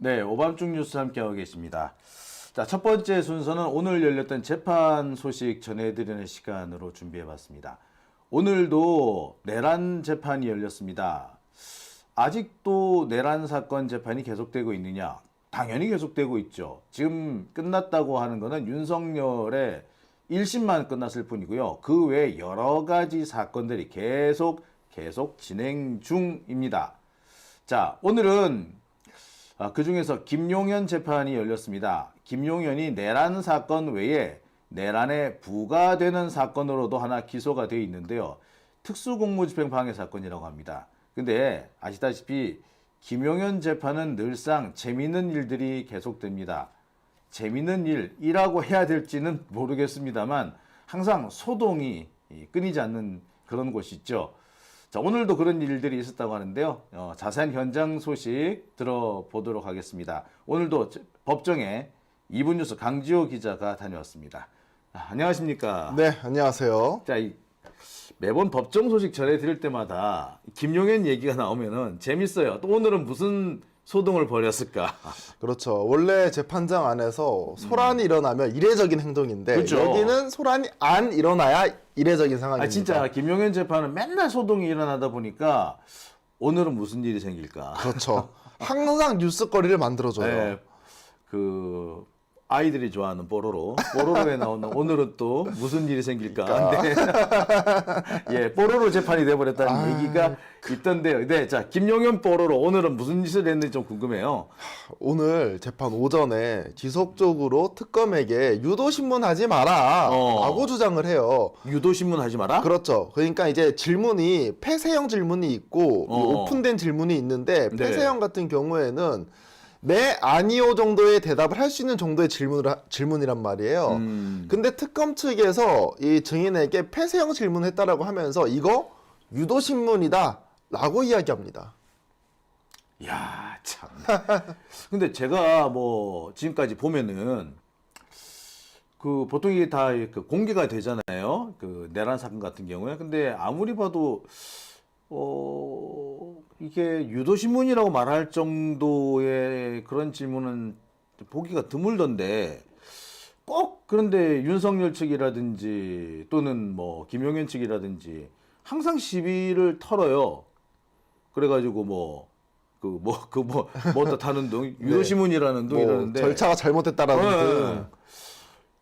네, 오밤중 뉴스 함께하고 계십니다. 자, 첫 번째 순서는 오늘 열렸던 재판 소식 전해드리는 시간으로 준비해봤습니다. 오늘도 내란 재판이 열렸습니다. 아직도 내란 사건 재판이 계속되고 있느냐? 당연히 계속되고 있죠. 지금 끝났다고 하는 거는 윤석열의 1심만 끝났을 뿐이고요. 그 외에 여러 가지 사건들이 계속 진행 중입니다. 자, 오늘은 그 중에서 김용현 재판이 열렸습니다. 김용현이 내란 사건 외에 내란에 부과되는 사건으로도 하나 기소가 되어 있는데요. 특수공무집행 방해 사건이라고 합니다. 근데 아시다시피 김용현 재판은 늘상 재미있는 일들이 계속됩니다. 재미있는 일이라고 해야 될지는 모르겠습니다만 항상 소동이 끊이지 않는 그런 곳이 있죠. 자, 오늘도 그런 일들이 있었다고 하는데요. 자세한 현장 소식 들어보도록 하겠습니다. 오늘도 법정에 2분 뉴스 강지호 기자가 다녀왔습니다. 안녕하십니까? 네, 안녕하세요. 자, 매번 법정 소식 전해드릴 때마다 김용현 얘기가 나오면은 재밌어요. 또 오늘은 무슨 소동을 벌였을까? 그렇죠. 원래 재판장 안에서 소란이 일어나면 이례적인 행동인데 그렇죠. 여기는 소란이 안 일어나야 이례적인 상황입니다. 진짜 김용현 재판은 맨날 소동이 일어나다 보니까 오늘은 무슨 일이 생길까? 그렇죠. 항상 뉴스거리를 만들어줘요. 네, 아이들이 좋아하는 뽀로로에 나오는 오늘은 또 무슨 일이 생길까? 네. 예, 뽀로로 재판이 돼버렸다는 얘기가 있던데요. 네, 자, 김용현 뽀로로 오늘은 무슨 짓을 했는지 좀 궁금해요. 오늘 재판 오전에 지속적으로 특검에게 유도신문 하지 마라 라고 주장을 해요. 유도신문 하지 마라? 그렇죠. 그러니까 이제 질문이 폐쇄형 질문이 있고 오픈된 질문이 있는데 폐쇄형 같은 경우에는 네, 아니요 정도의 대답을 할 수 있는 정도의 질문이란 말이에요. 근데 특검 측에서 이 증인에게 폐쇄형 질문했다라고 하면서 이거 유도신문이다 라고 이야기합니다. 이야, 참. 근데 제가 뭐 지금까지 보면은 보통 이게 다 공개가 되잖아요. 내란 사건 같은 경우에. 근데 아무리 봐도 이게 유도신문이라고 말할 정도의 그런 질문은 보기가 드물던데 꼭 그런데 윤석열 측이라든지 또는 뭐 김용현 측이라든지 항상 시비를 털어요. 그래가지고 뭐다 타는 둥 유도신문이라는 둥 이러는데 절차가 잘못됐다라는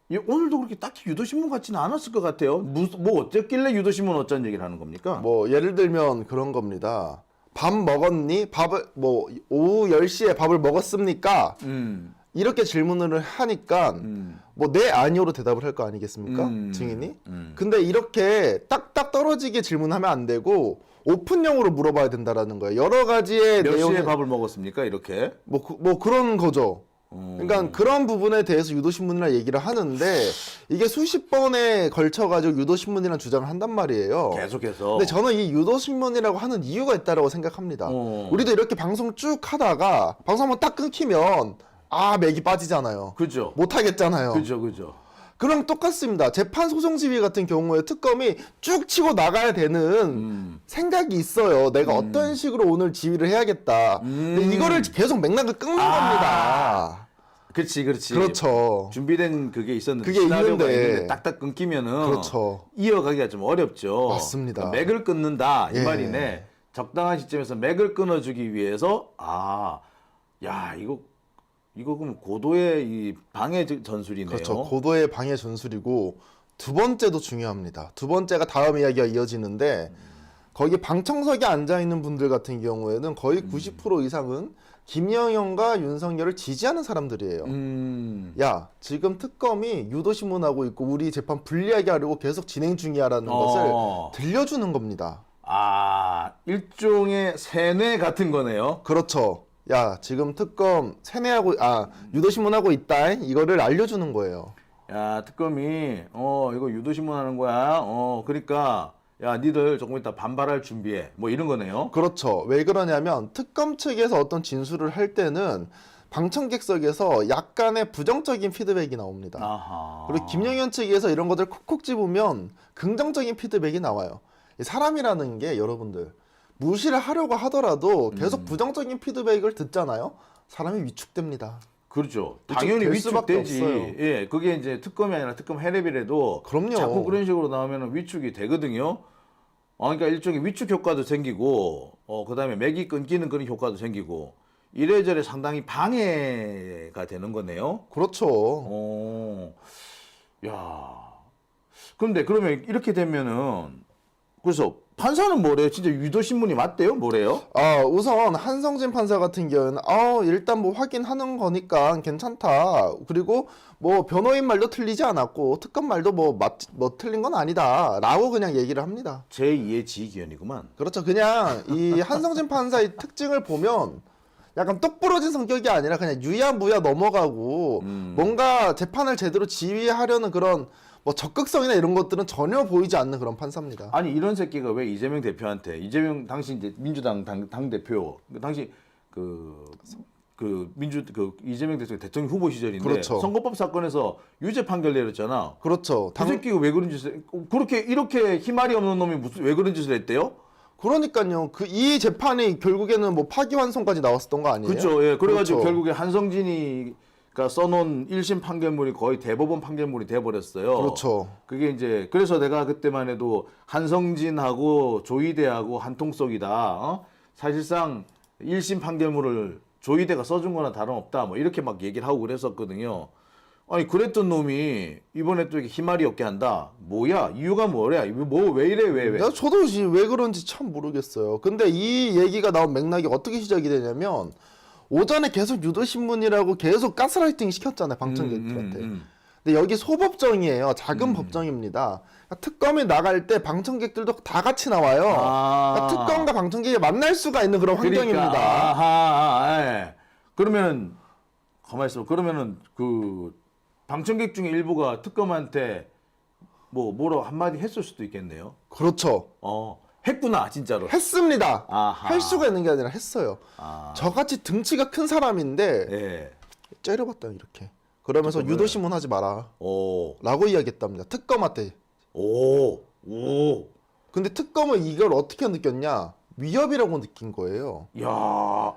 등. 오늘도 그렇게 딱히 유도신문 같지는 않았을 것 같아요. 뭐 어쨌길래 유도신문 어쩐 얘기를 하는 겁니까? 뭐 예를 들면 그런 겁니다. 밥 먹었니? 오후 10시에 밥을 먹었습니까? 이렇게 질문을 하니까 뭐 네, 아니오로 대답을 할 거 아니겠습니까? 증인이? 근데 이렇게 딱딱 떨어지게 질문하면 안 되고 오픈형으로 물어봐야 된다라는 거예요. 여러 가지의 몇 내용에 시에 밥을 먹었습니까? 이렇게? 뭐 그런 거죠. 그러니까 그런 부분에 대해서 유도신문이라 얘기를 하는데 이게 수십 번에 걸쳐가지고 유도신문이라는 주장을 한단 말이에요. 계속해서. 근데 저는 이 유도신문이라고 하는 이유가 있다고 생각합니다. 우리도 이렇게 방송 쭉 하다가 방송 한번 딱 끊기면 맥이 빠지잖아요. 그죠. 못 하겠잖아요. 그죠. 그럼 똑같습니다. 재판 소송 지휘 같은 경우에 특검이 쭉 치고 나가야 되는 생각이 있어요. 내가 어떤 식으로 오늘 지휘를 해야겠다. 근데 이거를 계속 맥락을 끊는 겁니다. 그렇지. 그렇죠. 준비된 그게 있었는데 그게 있는데 딱딱 끊기면은 그렇죠. 이어가기가 좀 어렵죠. 맞습니다. 맥을 끊는다 이 예. 말이네. 적당한 시점에서 맥을 끊어주기 위해서 이거 그럼 고도의 이 방해 전술이네요. 그렇죠. 고도의 방해 전술이고 두 번째도 중요합니다. 두 번째가 다음 이야기가 이어지는데 거기 방청석에 앉아 있는 분들 같은 경우에는 거의 90% 이상은 김영현과 윤석열을 지지하는 사람들이에요. 야, 지금 특검이 유도신문하고 있고 우리 재판 불리하게 하려고 계속 진행 중이야라는 것을 들려주는 겁니다. 일종의 세뇌 같은 거네요. 그렇죠. 야, 지금 특검 세뇌하고 유도신문하고 있다. 이거를 알려주는 거예요. 야, 특검이 이거 유도신문 하는 거야. 그러니까 야, 니들 조금 이따 반발할 준비해. 뭐 이런 거네요. 그렇죠. 왜 그러냐면 특검 측에서 어떤 진술을 할 때는 방청객석에서 약간의 부정적인 피드백이 나옵니다. 아하. 그리고 김영현 측에서 이런 것들 콕콕 집으면 긍정적인 피드백이 나와요. 사람이라는 게 여러분들 무시를 하려고 하더라도 계속 부정적인 피드백을 듣잖아요. 사람이 위축됩니다. 그렇죠. 당연히 될 수밖에 위축되지. 없어요. 예, 그게 이제 특검이 아니라 특검 해랩이라도 그럼요. 자꾸 그런 식으로 나오면 위축이 되거든요. 그러니까 일종의 위축 효과도 생기고, 그다음에 맥이 끊기는 그런 효과도 생기고, 이래저래 상당히 방해가 되는 거네요. 그렇죠. 야. 그런데 그러면 이렇게 되면은 그래서 판사는 뭐래요? 진짜 유도신문이 맞대요? 뭐래요? 우선 한성진 판사 같은 경우는 일단 뭐 확인하는 거니까 괜찮다. 그리고 뭐 변호인 말도 틀리지 않았고 특검 말도 뭐 틀린 건 아니다라고 그냥 얘기를 합니다. 제2의 지휘기원이구만. 그렇죠. 그냥 이 한성진 판사의 특징을 보면 약간 똑부러진 성격이 아니라 그냥 유야무야 넘어가고 뭔가 재판을 제대로 지휘하려는 그런 뭐 적극성이나 이런 것들은 전혀 보이지 않는 그런 판사입니다. 아니 이런 새끼가 왜 이재명 대표한테 이재명 당시 이제 민주당 당 대표 당시 이재명 대통령 후보 시절인데 그렇죠. 선거법 사건에서 유죄 판결 내렸잖아. 그렇죠. 그 새끼가 왜 그런 짓을 그렇게 이렇게 희말이 없는 놈이 무슨 왜 그런 짓을 했대요? 그러니까요. 이 재판이 결국에는 뭐 파기환송까지 나왔었던 거 아니에요? 그렇죠. 예. 그래가지고 그렇죠. 결국에 한성진이가 써놓은 1심 판결문이 거의 대법원 판결문이 돼버렸어요. 그렇죠. 그게 이제 그래서 내가 그때만 해도 한성진하고 조이대하고 한통속이다. 사실상 1심 판결문을 조이대가 써준 거나 다름없다. 뭐 이렇게 막 얘기를 하고 그랬었거든요. 아니 그랬던 놈이 이번에 또 이렇게 희말이 없게 한다. 뭐야? 이유가 뭐야? 뭐 왜 이래? 왜? 저도 왜 그런지 참 모르겠어요. 근데 이 얘기가 나온 맥락이 어떻게 시작이 되냐면 오전에 계속 유도신문이라고 계속 가스라이팅 시켰잖아요. 방청객들한테. 근데 여기 소법정이에요. 작은 법정입니다. 그러니까 특검이 나갈 때 방청객들도 다 같이 나와요. 그러니까 특검과 방청객이 만날 수가 있는 그런 환경입니다. 그러니까, 예. 그러면은 가만히 있어. 그러면은 그 방청객 중에 일부가 특검한테 뭐라고 한마디 했을 수도 있겠네요. 그렇죠. 했구나 진짜로. 했습니다. 아하. 할 수가 있는 게 아니라 했어요. 저같이 등치가 큰 사람인데 예. 째려봤다 이렇게. 그러면서 특검을. 유도신문 하지 마라 오. 라고 이야기했답니다. 특검한테. 오. 근데 특검은 이걸 어떻게 느꼈냐? 위협이라고 느낀 거예요. 야.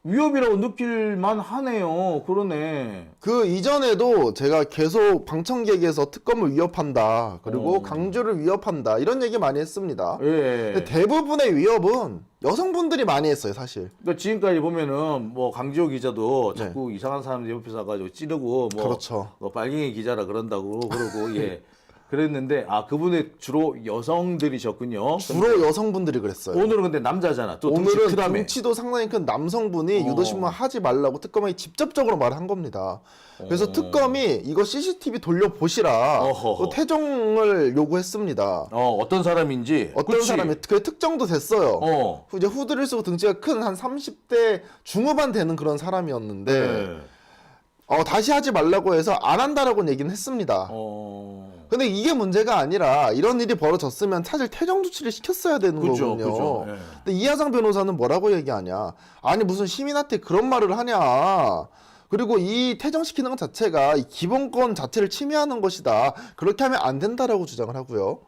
위협이라고 느낄만 하네요. 그러네. 그 이전에도 제가 계속 방청객에서 특검을 위협한다. 그리고 강주를 위협한다. 이런 얘기 많이 했습니다. 예. 근데 대부분의 위협은 여성분들이 많이 했어요, 사실. 그러니까 지금까지 보면은 뭐 강지호 기자도 네. 자꾸 이상한 사람들 옆에서 와가지고 찌르고 뭐, 그렇죠. 뭐 빨갱이 기자라 그런다고 그러고 예 그랬는데 그분이 주로 여성들이셨군요. 주로 여성분들이 그랬어요. 오늘은 근데 남자잖아. 또 등치 오늘은 크다며. 등치도 상당히 큰 남성분이 유도신문 하지 말라고 특검이 직접적으로 말한 겁니다. 그래서 특검이 이거 CCTV 돌려보시라 어허허. 퇴정을 요구했습니다. 어떤 사람인지 어떤 그치? 사람이 그 특정도 됐어요. 이제 후드를 쓰고 등치가 큰 한 30대 중후반 되는 그런 사람이었는데 네. 다시 하지 말라고 해서 안 한다라고 얘기는 했습니다. 근데 이게 문제가 아니라 이런 일이 벌어졌으면 사실 퇴정 조치를 시켰어야 되는 그죠, 거거든요. 그죠. 예. 근데 이하상 변호사는 뭐라고 얘기하냐? 아니 무슨 시민한테 그런 말을 하냐? 그리고 이 퇴정시키는 것 자체가 이 기본권 자체를 침해하는 것이다. 그렇게 하면 안 된다라고 주장을 하고요.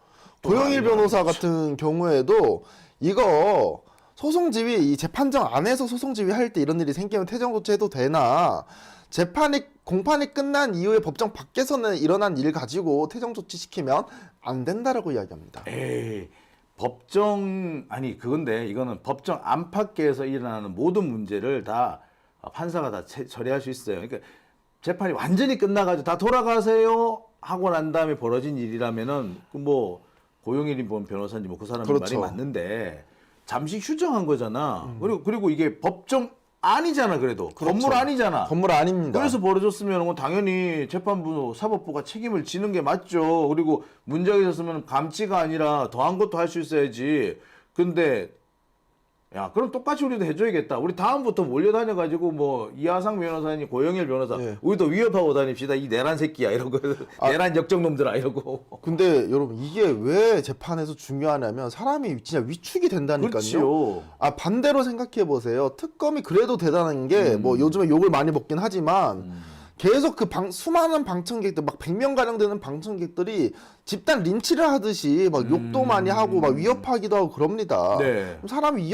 고영일 변호사 같은 경우에도 이거 소송지휘 이 재판정 안에서 소송지휘 할 때 이런 일이 생기면 퇴정 조치해도 되나? 공판이 끝난 이후에 법정 밖에서는 일어난 일 가지고 퇴정 조치 시키면 안 된다라고 이야기합니다. 에이 그건데 이거는 법정 안팎에서 일어나는 모든 문제를 다 판사가 다 처리할 수 있어요. 그러니까 재판이 완전히 끝나가지고 다 돌아가세요 하고 난 다음에 벌어진 일이라면은 뭐 고용일이 본 변호사인지 뭐 그 사람 그렇죠. 말이 맞는데 잠시 휴정한 거잖아. 그리고 이게 법정 아니잖아. 그래도 그렇죠. 건물 아니잖아. 건물 아닙니다. 그래서 벌어졌으면 당연히 재판부 사법부가 책임을 지는 게 맞죠. 그리고 문제가 있었으면 감치가 아니라 더한 것도 할 수 있어야지. 근데 야 그럼 똑같이 우리도 해줘야겠다. 우리 다음부터 몰려다녀가지고 뭐 이하상 변호사니 고영일 변호사 예. 우리도 위협하고 다닙시다. 이 내란 새끼야 이러고 내란 역적놈들아 이러고. 근데 여러분 이게 왜 재판에서 중요하냐면 사람이 진짜 위축이 된다니까요. 그렇지요. 반대로 생각해 보세요. 특검이 그래도 대단한 게 뭐 요즘에 욕을 많이 먹긴 하지만 계속 수많은 방청객들 막 100명 가량 되는 방청객들이 집단 린치를 하듯이 막 욕도 많이 하고 막 위협하기도 하고 그럽니다. 네. 그럼 사람이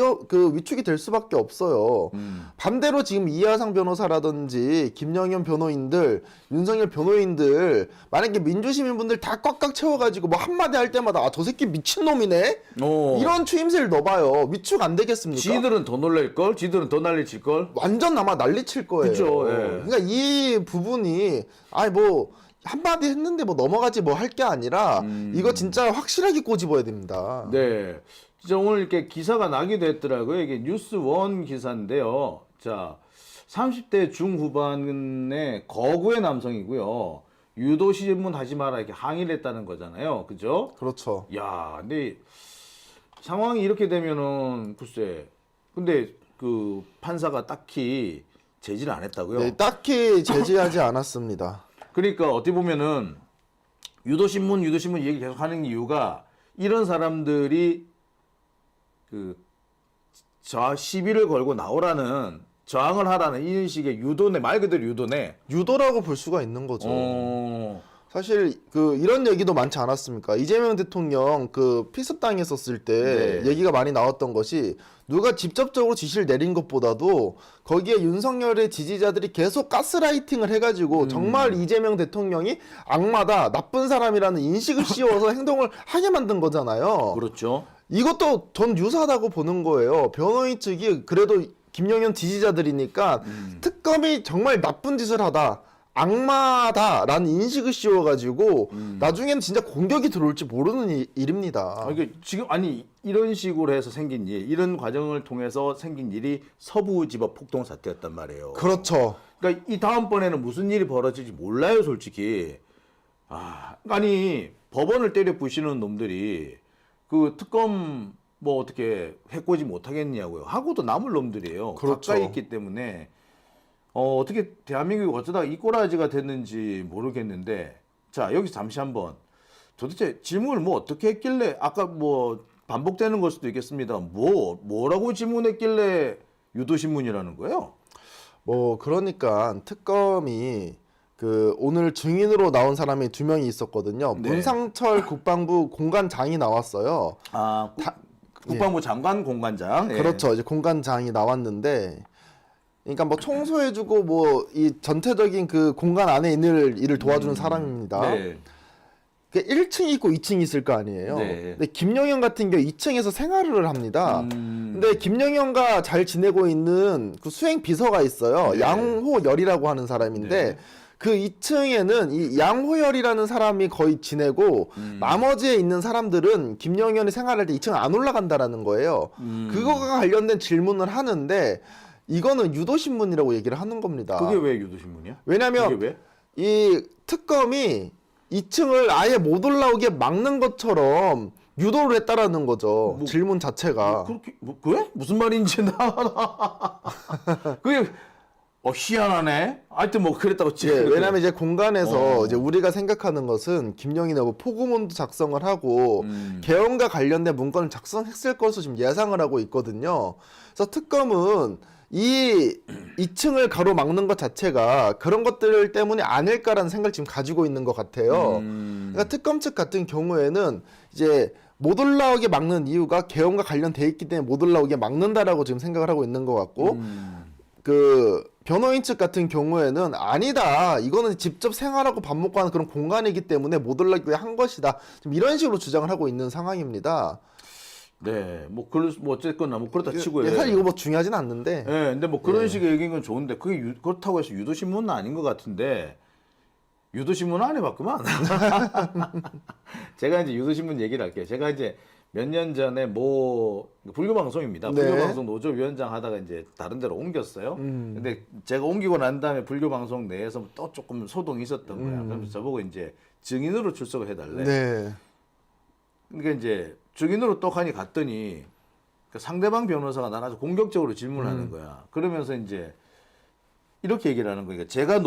위축이 될 수밖에 없어요. 반대로 지금 이하상 변호사라든지 김영현 변호인들, 윤석열 변호인들 만약에 민주시민분들 다 꽉꽉 채워가지고 뭐 한마디 할 때마다 아, 저 새끼 미친놈이네? 이런 추임새를 넣어봐요. 위축 안 되겠습니까? 지들은 더 놀랄걸? 지들은 더 난리 칠걸? 완전 아마 난리 칠 거예요. 그쵸, 예. 그러니까 이 부분이 아니 뭐 한마디 했는데 뭐 넘어가지 뭐 할 게 아니라 이거 진짜 확실하게 꼬집어야 됩니다. 네. 진짜 오늘 이렇게 기사가 나기도 했더라고요. 이게 뉴스원 기사인데요. 자, 30대 중후반의 거구의 남성이고요. 유도 신문 하지 마라 이렇게 항의를 했다는 거잖아요. 그죠? 그렇죠. 야, 근데 상황이 이렇게 되면은 글쎄. 근데 그 판사가 딱히 제지를 안 했다고요? 네, 딱히 제지하지 않았습니다. 그러니까 어떻게 보면은 유도신문 얘기 계속 하는 이유가 이런 사람들이 그 시비를 걸고 나오라는 저항을 하라는 이런 식의 유도네, 말 그대로 유도네. 유도라고 볼 수가 있는 거죠. 사실 이런 얘기도 많지 않았습니까? 이재명 대통령 피습 당했었을 때 네. 얘기가 많이 나왔던 것이 누가 직접적으로 지시를 내린 것보다도 거기에 윤석열의 지지자들이 계속 가스라이팅을 해가지고 정말 이재명 대통령이 악마다, 나쁜 사람이라는 인식을 씌워서 행동을 하게 만든 거잖아요. 그렇죠. 이것도 전 유사하다고 보는 거예요. 변호인 측이 그래도 김영현 지지자들이니까 특검이 정말 나쁜 짓을 하다. 악마다라는 인식을 씌워가지고 나중에는 진짜 공격이 들어올지 모르는 일입니다. 이게 지금 아니 이런 식으로 해서 생긴 일, 이런 과정을 통해서 생긴 일이 서부지법 폭동 사태였단 말이에요. 그렇죠. 그러니까 이 다음번에는 무슨 일이 벌어질지 몰라요, 솔직히. 아니 법원을 때려 부시는 놈들이 그 특검 뭐 어떻게 해코지 못하겠냐고요. 하고도 남을 놈들이에요. 그렇죠. 가까이 있기 때문에. 어떻게 대한민국이 어쩌다가 이 꼬라지가 됐는지 모르겠는데, 자, 여기서 잠시 한번 도대체 질문을 뭐 어떻게 했길래, 아까 뭐 반복되는 걸 수도 있겠습니다. 뭐라고 질문했길래 유도신문이라는 거예요? 그러니까 특검이 오늘 증인으로 나온 사람이 2명이 있었거든요. 네. 문상철 국방부 공관장이 나왔어요. 국방부 장관 공관장. 그렇죠. 이제 공관장이 나왔는데, 그러니까 뭐 청소해주고 뭐 이 전체적인 공간 안에 있는 일을 도와주는 사람입니다. 네. 1층이 있고 2층이 있을 거 아니에요. 네. 근데 김영현 같은 경우 2층에서 생활을 합니다. 근데 김영현과 잘 지내고 있는 수행 비서가 있어요. 네. 양호열이라고 하는 사람인데 네. 그 2층에는 이 양호열이라는 사람이 거의 지내고 나머지에 있는 사람들은 김영현이 생활할 때 2층 안 올라간다라는 거예요. 그거가 관련된 질문을 하는데 이거는 유도신문이라고 얘기를 하는 겁니다. 그게 왜 유도신문이야? 왜냐면 그게 왜? 이 특검이 2층을 아예 못 올라오게 막는 것처럼 유도를 했다라는 거죠. 질문 자체가. 그렇게 그래? 무슨 말인지 그게 희한하네. 하여튼 뭐 그랬다고 예, 왜냐면 이제 공간에서 이제 우리가 생각하는 것은 김영희는 뭐 포고문도 작성을 하고 개헌과 관련된 문건을 작성했을 것으로 지금 예상을 하고 있거든요. 그래서 특검은 이 2층을 가로막는 것 자체가 그런 것들 때문이 아닐까라는 생각을 지금 가지고 있는 것 같아요. 그러니까 특검 측 같은 경우에는 이제 못 올라오게 막는 이유가 개헌과 관련돼 있기 때문에 못 올라오게 막는다라고 지금 생각을 하고 있는 것 같고 변호인 측 같은 경우에는 아니다. 이거는 직접 생활하고 밥 먹고 하는 그런 공간이기 때문에 못 올라오게 한 것이다. 지금 이런 식으로 주장을 하고 있는 상황입니다. 네, 뭐 어쨌거나 뭐 그렇다 치고요. 사실 이거 뭐 중요하진 않는데. 네, 근데 뭐 그런 식의 얘기인 건 좋은데 그게 그렇다고 해서 유도신문은 아닌 것 같은데 유도신문 안 해봤구만. 제가 이제 유도신문 얘기를 할게요. 제가 이제 몇 년 전에 불교방송입니다. 네. 불교방송 노조위원장 하다가 이제 다른 데로 옮겼어요. 근데 제가 옮기고 난 다음에 불교방송 내에서 또 조금 소동이 있었던 거야. 그래서 저보고 이제 증인으로 출석을 해달래. 네. 그러니까 이제 증인으로 떡하니 갔더니 상대방 변호사가 나를 아주 공격적으로 질문하는 거야. 그러면서 이제 이렇게 얘기를 하는 거니까 제가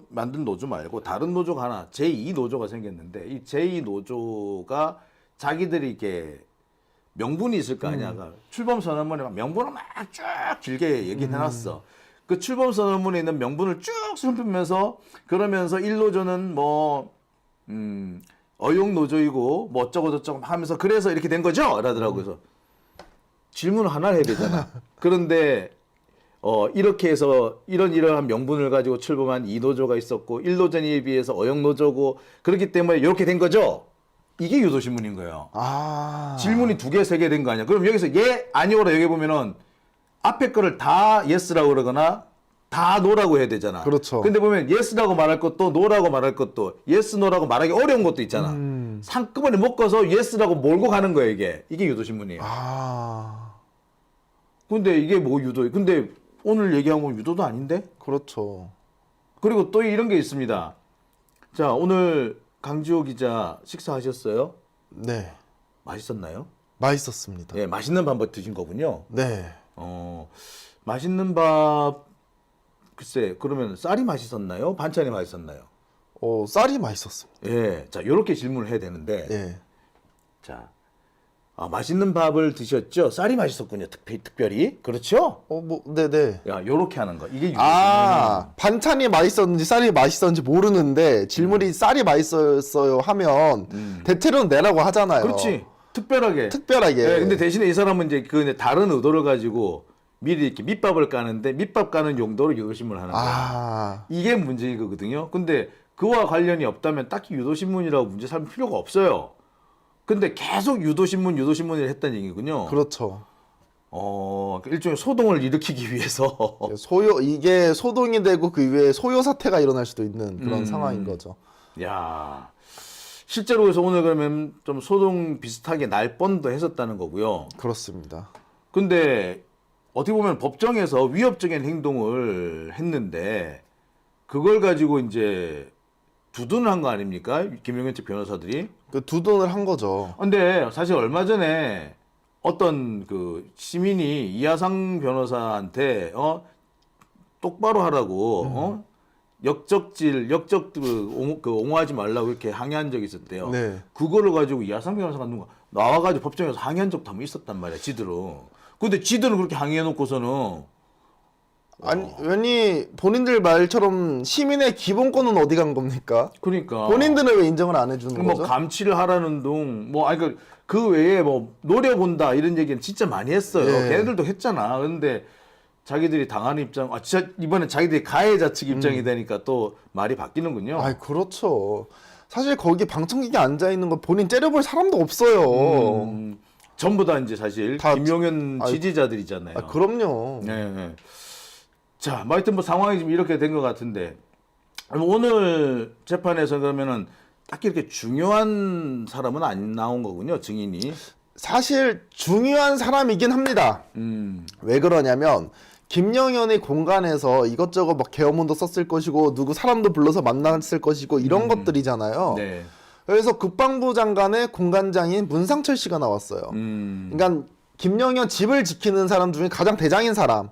만든 노조 말고 다른 노조가 하나 제2 노조가 생겼는데 이 제2 노조가 자기들이 이렇게 명분이 있을 거 아니야. 출범 선언문에 막 명분을 막 쭉 길게 얘기해놨어. 그 출범 선언문에 있는 명분을 쭉 살피면서 그러면서 1노조는 어용 노조이고 뭐 어쩌고 저쩌고 하면서 그래서 이렇게 된 거죠? 이러더라고요. 그래서 질문을 하나를 해야 되잖아. 그런데 이렇게 해서 이러한 명분을 가지고 출범한 이 노조가 있었고 1노전에 비해서 어용 노조고 그렇기 때문에 이렇게 된 거죠? 이게 유도신문인 거예요. 아. 질문이 2개, 3개 된 거 아니야. 그럼 여기서 예, 아니오라 여기 보면은 앞에 거를 다 예스라고 그러거나 다 노라고 해야 되잖아. 그렇죠. 근데 보면 예스라고 말할 것도 노라고 말할 것도 예스, 노라고 말하기 어려운 것도 있잖아. 한꺼번에 묶어서 예스라고 몰고 가는 거예요, 이게. 이게 유도신문이에요. 아. 근데 이게 뭐 유도, 근데 오늘 얘기한 건 유도도 아닌데? 그렇죠. 그리고 또 이런 게 있습니다. 자, 오늘 강지호 기자 식사하셨어요? 네. 맛있었나요? 맛있었습니다. 예, 맛있는 밥을 드신 거군요. 네. 맛있는 밥, 글쎄, 그러면 쌀이 맛있었나요? 반찬이 맛있었나요? 쌀이 맛있었습니다. 예, 자, 요렇게 질문을 해야 되는데, 예. 자, 맛있는 밥을 드셨죠? 쌀이 맛있었군요, 특별히. 그렇죠? 네네. 야, 요렇게 하는 거. 이게 반찬이 맛있었는지 쌀이 맛있었는지 모르는데 질문이 쌀이 맛있었어요 하면 대체로는 내라고 하잖아요. 그렇지. 특별하게. 특별하게. 예, 근데 대신에 이 사람은 이제 그 다른 의도를 가지고 미리 이렇게 밑밥을 까는데 밑밥 까는 용도로 유도신문을 하는 거야. 이게 문제인 거거든요. 근데 그와 관련이 없다면 딱히 유도신문이라고 문제 삼을 필요가 없어요. 근데 계속 유도신문을 했다는 얘기군요. 그렇죠. 일종의 소동을 일으키기 위해서. 이게 소동이 되고 그 이후에 소요 사태가 일어날 수도 있는 그런 상황인 거죠. 야, 실제로 그래서 오늘 그러면 좀 소동 비슷하게 날 뻔도 했었다는 거고요. 그렇습니다. 근데 어떻게 보면 법정에서 위협적인 행동을 했는데 그걸 가지고 이제 두둔을 한 거 아닙니까? 김용현 측 변호사들이. 그 두둔을 한 거죠. 근데 사실 얼마 전에 어떤 그 시민이 이하상 변호사한테 똑바로 하라고 옹호하지 말라고 이렇게 항의한 적이 있었대요. 네. 그거를 가지고 이하상 변호사가 누가 나와가지고 법정에서 항의한 적도 한번 있었단 말이야, 지들은. 근데 지들은 그렇게 항의해놓고서는 아니 본인들 말처럼 시민의 기본권은 어디 간 겁니까? 그러니까 본인들은 왜 인정을 안 해주는 뭐 거죠? 감치를 하라는 둥, 그 외에 뭐 노려본다 이런 얘기는 진짜 많이 했어요. 예. 걔네들도 했잖아. 근데 자기들이 당하는 입장, 진짜 이번에 자기들이 가해자 측 입장이 되니까 또 말이 바뀌는군요. 그렇죠. 사실 거기 방청객이 앉아 있는 거 본인 째려볼 사람도 없어요. 전부 다 이제 사실 다 김용현 지지자들이잖아요. 그럼요. 네. 자, 뭐 하여튼 뭐 상황이 지금 이렇게 된 것 같은데 오늘 재판에서 그러면은 딱히 이렇게 중요한 사람은 안 나온 거군요, 증인이. 사실 중요한 사람이긴 합니다. 왜 그러냐면 김영현의 공간에서 이것저것 막 계엄문도 썼을 것이고 누구 사람도 불러서 만났을 것이고 이런 것들이잖아요. 네. 그래서 국방부 장관의 공관장인 문상철 씨가 나왔어요. 그러니까 김영현 집을 지키는 사람 중에 가장 대장인 사람.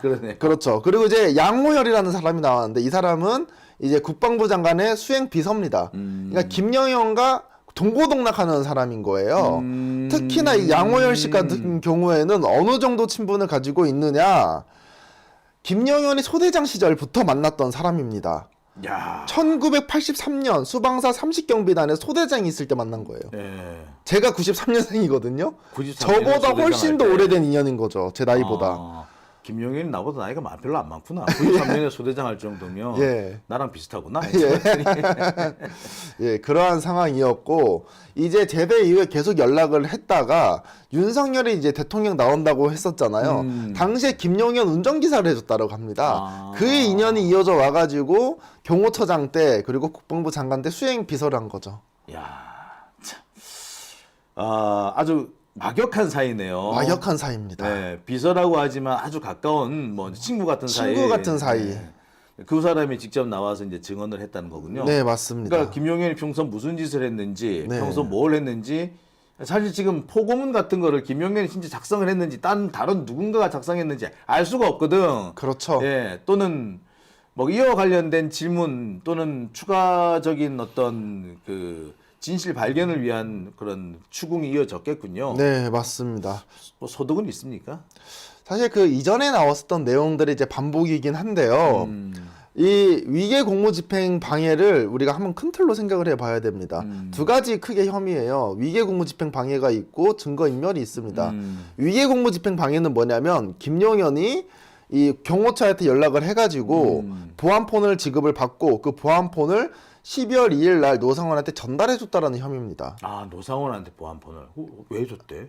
그러네. 그렇죠. 그리고 이제 양호열이라는 사람이 나왔는데 이 사람은 이제 국방부 장관의 수행 비서입니다. 그러니까 김영현과 동고동락하는 사람인 거예요. 특히나 이 양호열 씨 같은 경우에는 어느 정도 친분을 가지고 있느냐. 김영현이 소대장 시절부터 만났던 사람입니다. 야. 1983년 수방사 30경비단에 소대장이 있을 때 만난 거예요. 네. 제가 93년생이거든요. 93 저보다 년에 훨씬 더 소대장 할 때. 오래된 인연인 거죠. 제 나이보다. 김용현이 나보다 나이가 별로 안 많구나. 93년에 소대장 할 정도면 예. 나랑 비슷하구나. 예, 그러한 상황이었고 이제 제대 이후에 계속 연락을 했다가 윤석열이 이제 대통령 나온다고 했었잖아요. 당시에 김용현 운전기사를 해줬다고 합니다. 그의 인연이 이어져 와가지고 경호처장 때 그리고 국방부 장관 때 수행 비서를 한 거죠. 야, 참. 아주 막역한 사이네요. 막역한 사이입니다. 네, 비서라고 하지만 아주 가까운 뭐 친구 같은 사이. 친구 같은 사이. 네. 그 사람이 직접 나와서 이제 증언을 했다는 거군요. 네, 맞습니다. 그러니까 김용현이 평소 무슨 짓을 했는지, 네. 평소 뭘 했는지, 사실 지금 포고문 같은 거를 김용현이 진짜 작성을 했는지, 다른 누군가가 작성했는지 알 수가 없거든. 그렇죠. 예, 또는 뭐 이와 관련된 질문 또는 추가적인 어떤 그 진실 발견을 위한 그런 추궁이 이어졌겠군요. 네, 맞습니다. 뭐 소득은 있습니까? 사실 그 이전에 나왔었던 내용들이 이제 반복이긴 한데요. 이 위계 공무집행 방해를 우리가 한번 큰 틀로 생각을 해봐야 됩니다. 두 가지 크게 혐의예요. 위계 공무집행 방해가 있고 증거인멸이 있습니다. 위계 공무집행 방해는 뭐냐면 김용현이 이 경호처한테 연락을 해가지고 보안폰을 지급을 받고 그 보안폰을 12월 2일 날 노상원한테 전달해줬다라는 혐의입니다. 아, 노상원한테 보안폰을 왜 줬대?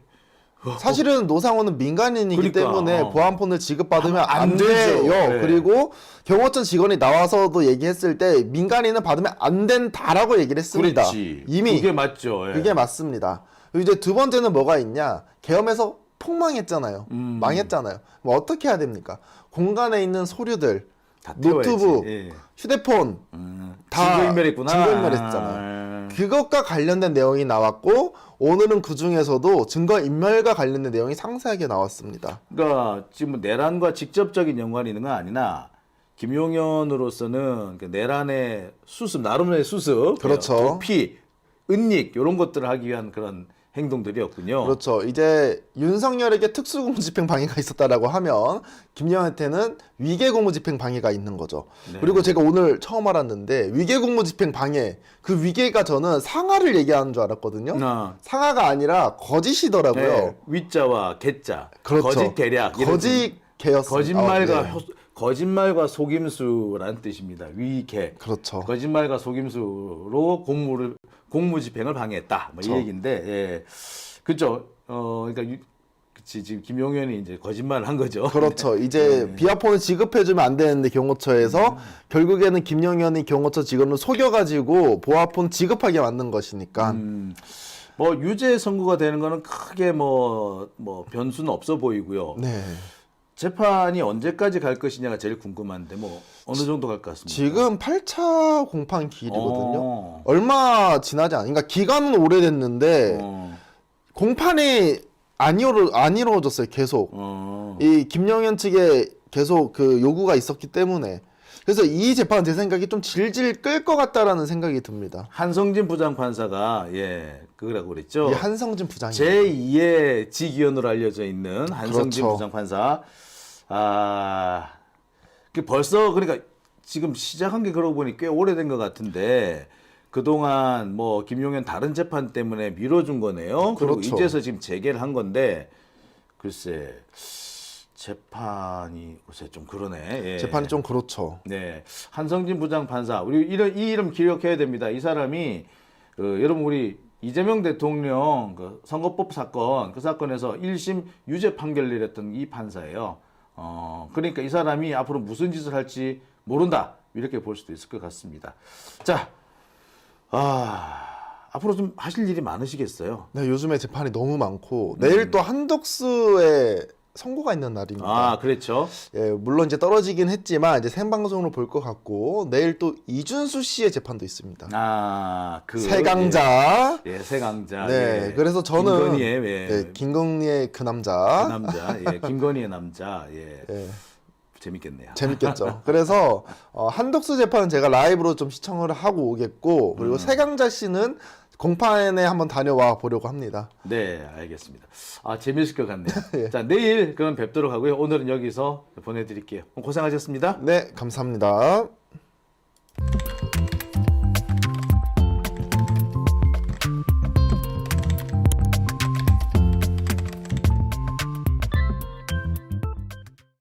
사실은 노상원은 민간인이기 그러니까, 때문에 보안폰을 지급받으면 안 안 되죠. 돼요. 네. 그리고 경호처 직원이 나와서도 얘기했을 때 민간인은 받으면 안 된다라고 얘기를 했습니다. 그렇지. 이미 그게 맞죠. 예. 그게 맞습니다. 이제 두 번째는 뭐가 있냐? 계엄에서 폭망했잖아요. 망했잖아요. 뭐 어떻게 해야 됩니까? 공간에 있는 서류들, 다 태워야지. 노트북, 예. 휴대폰 다 증거인멸했구나. 증거인멸했잖아요. 그것과 관련된 내용이 나왔고 오늘은 그 중에서도 증거인멸과 관련된 내용이 상세하게 나왔습니다. 그러니까 지금 내란과 직접적인 연관이 있는 건 아니나 김용현으로서는 그 내란의 수습, 나름의 수습, 그렇죠. 도피, 은닉 이런 것들을 하기 위한 그런 행동들이었군요. 그렇죠. 이제 윤석열에게 특수공무집행 방해가 있었다라고 하면 김영한테는 위계공무집행 방해가 있는 거죠. 네. 그리고 제가 오늘 처음 알았는데 위계공무집행 방해 그 위계가 저는 상하를 얘기하는 줄 알았거든요. 상하가 아니라 거짓이더라고요. 네, 위자와 개자, 그렇죠. 거짓 계략, 거짓 개였습니다. 거짓말과 속임수라는 뜻입니다. 위계. 그렇죠. 거짓말과 속임수로 공무집행을 방해했다. 뭐 이 그렇죠. 얘기인데, 예, 그죠. 그러니까 그치, 지금 김용현이 이제 거짓말을 한 거죠. 그렇죠. 이제 비아폰을 지급해주면 안 되는데 경호처에서 결국에는 김영현이 경호처 직원을 속여가지고 보아폰 지급하게 만든 것이니까. 뭐 유죄 선고가 되는 거는 크게 뭐 변수는 없어 보이고요. 네. 재판이 언제까지 갈 것이냐가 제일 궁금한데 뭐 어느 정도 갈 것 같습니다. 지금 8차 공판 기일이거든요. 얼마 지나지 않. 그러니까 기간은 오래됐는데 공판이 안 이루어졌어요. 계속 이 김영현 측에 계속 그 요구가 있었기 때문에 그래서 이 재판 제 생각이 좀 질질 끌 것 같다라는 생각이 듭니다. 한성진 부장판사가 그거라고 그랬죠. 이 한성진 부장이 제2의 지기현으로 알려져 있는 한성진 그렇죠. 부장판사. 그 벌써 그러니까 지금 시작한 게 그러고 보니 꽤 오래된 것 같은데 그동안 뭐 김용현 다른 재판 때문에 미뤄준 거네요. 그리고 그렇죠. 이제서 지금 재개를 한 건데 글쎄 재판이 글쎄 좀 그러네. 예. 재판이 좀 그렇죠. 네, 한성진 부장판사 우리 이 이름 기억해야 됩니다. 이 사람이 여러분 우리 이재명 대통령 그 선거법 사건 그 사건에서 1심 유죄 판결 내렸던 이 판사예요. 그러니까 이 사람이 앞으로 무슨 짓을 할지 모른다 이렇게 볼 수도 있을 것 같습니다. 자, 앞으로 좀 하실 일이 많으시겠어요. 네, 요즘에 재판이 너무 많고 내일 또 한덕수의 선고가 있는 날입니다. 그렇죠. 예, 물론 이제 떨어지긴 했지만 이제 생방송으로 볼 것 같고 내일 또 이준수 씨의 재판도 있습니다. 세강자. 예, 세강자. 네, 예. 그래서 저는 김건희의 김건희의 그 남자. 그 남자, 김건희의 남자, 예. 재밌겠네요. 재밌겠죠. 그래서 한덕수 재판은 제가 라이브로 좀 시청을 하고 오겠고 그리고 세강자 씨는 공판에 한번 다녀와 보려고 합니다. 네, 알겠습니다. 재밌을 것 같네요. 자, 내일 그럼 뵙도록 하고요. 오늘은 여기서 보내드릴게요. 고생하셨습니다. 네, 감사합니다.